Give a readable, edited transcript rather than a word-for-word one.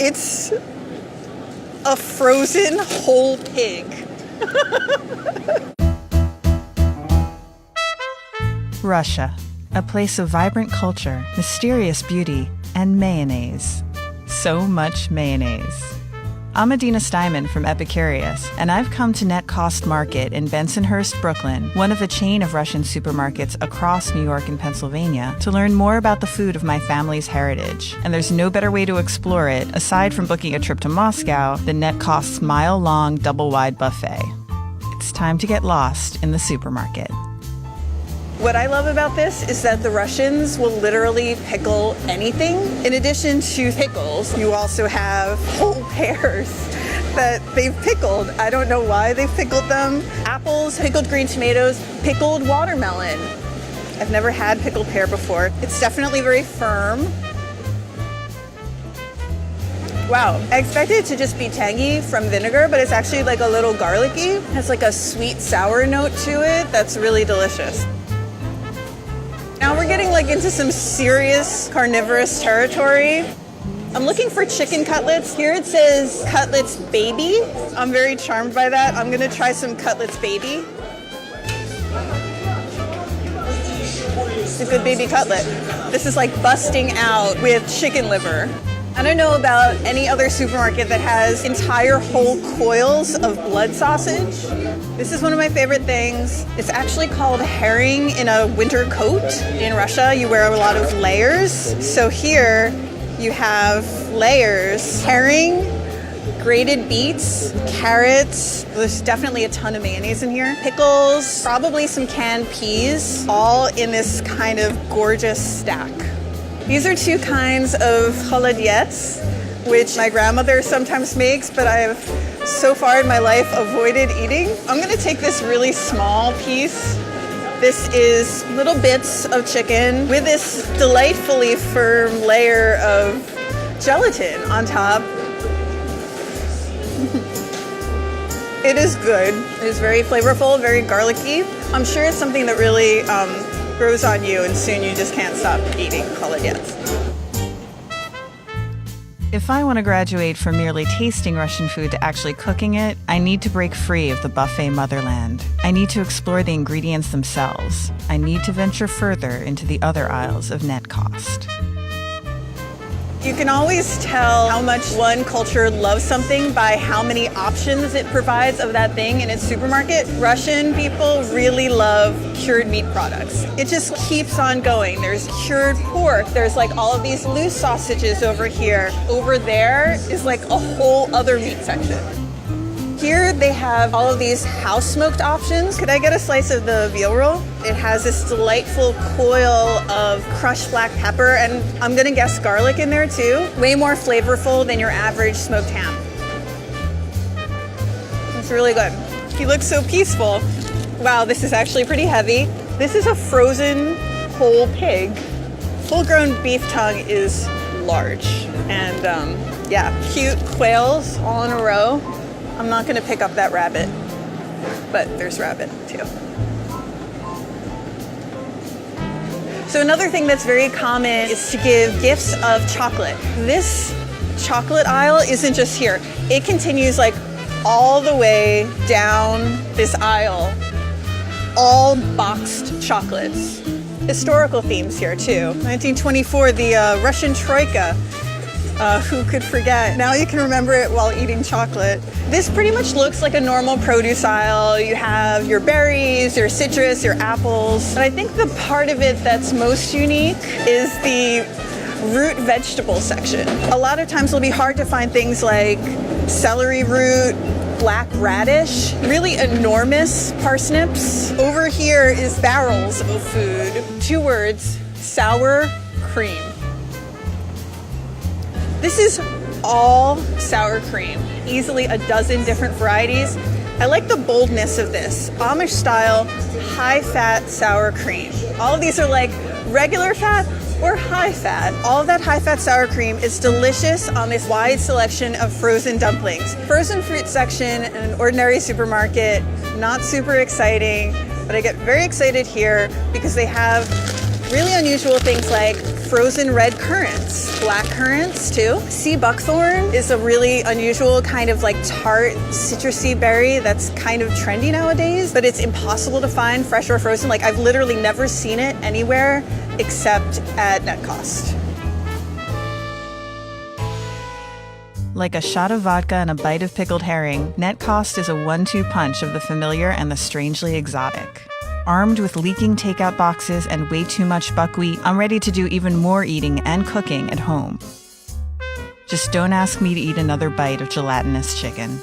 It's a frozen whole pig. Russia, a place of vibrant culture, mysterious beauty, and mayonnaise. So much mayonnaise. I'm Adina Steinman from Epicurious, and I've come to Net Cost Market in Bensonhurst, Brooklyn, one of a chain of Russian supermarkets across New York and Pennsylvania, to learn more about the food of my family's heritage. And there's no better way to explore it, aside from booking a trip to Moscow, than Net Cost's mile-long, double-wide buffet. It's time to get lost in the supermarket. What I love about this is that the Russians will literally pickle anything. In addition to pickles, you also have whole pears that they've pickled. I don't know why they've pickled them. Apples, pickled green tomatoes, pickled watermelon. I've never had pickled pear before. It's definitely very firm. Wow, I expected it to just be tangy from vinegar, but it's actually like a little garlicky. It has like a sweet sour note to it that's really delicious. Now we're getting like into some serious carnivorous territory. I'm looking for chicken cutlets. Here it says Cutlets Baby. I'm very charmed by that. I'm gonna try some Cutlets Baby. It's a good baby cutlet. This is like busting out with chicken liver. I don't know about any other supermarket that has entire whole coils of blood sausage. This is one of my favorite things. It's actually called herring in a winter coat. In Russia, you wear a lot of layers. So here you have layers, herring, grated beets, carrots. There's definitely a ton of mayonnaise in here. Pickles, probably some canned peas, all in this kind of gorgeous stack. These are two kinds of holodets, which my grandmother sometimes makes, but I've so far in my life avoided eating. I'm gonna take this really small piece. This is little bits of chicken with this delightfully firm layer of gelatin on top. It is good. It is very flavorful, very garlicky. I'm sure it's something that really grows on you, and soon you just can't stop eating holodets. If I want to graduate from merely tasting Russian food to actually cooking it, I need to break free of the buffet motherland. I need to explore the ingredients themselves. I need to venture further into the other aisles of Net Cost. You can always tell how much one culture loves something by how many options it provides of that thing in its supermarket. Russian people really love cured meat products. It just keeps on going. There's cured pork. There's like all of these loose sausages over here. Over there is like a whole other meat section. Here they have all of these house smoked options. Could I get a slice of the veal roll? It has this delightful coil of crushed black pepper, and I'm gonna guess garlic in there too. Way more flavorful than your average smoked ham. It's really good. He looks so peaceful. Wow, this is actually pretty heavy. This is a frozen whole pig. Full-grown beef tongue is large. And yeah, cute quails all in a row. I'm not gonna pick up that rabbit, but there's rabbit too. So another thing that's very common is to give gifts of chocolate. This chocolate aisle isn't just here. It continues like all the way down this aisle, all boxed chocolates. Historical themes here too. 1924, the Russian Troika. Who could forget? Now you can remember it while eating chocolate. This pretty much looks like a normal produce aisle. You have your berries, your citrus, your apples. But I think the part of it that's most unique is the root vegetable section. A lot of times it'll be hard to find things like celery root, black radish, really enormous parsnips. Over here is barrels of food. 2 words, sour cream. This is all sour cream, easily a dozen different varieties. I like the boldness of this. Amish style, high fat sour cream. All of these are like regular fat or high fat. All of that high fat sour cream is delicious on this wide selection of frozen dumplings. Frozen fruit section in an ordinary supermarket, not super exciting, but I get very excited here because they have really unusual things like frozen red currants, black currants too. Sea buckthorn is a really unusual kind of like tart citrusy berry that's kind of trendy nowadays, but it's impossible to find fresh or frozen. Like I've literally never seen it anywhere except at net cost. Like a shot of vodka and a bite of pickled herring, net cost is a 1-2 punch of the familiar and the strangely exotic. Armed with leaking takeout boxes and way too much buckwheat, I'm ready to do even more eating and cooking at home. Just don't ask me to eat another bite of gelatinous chicken.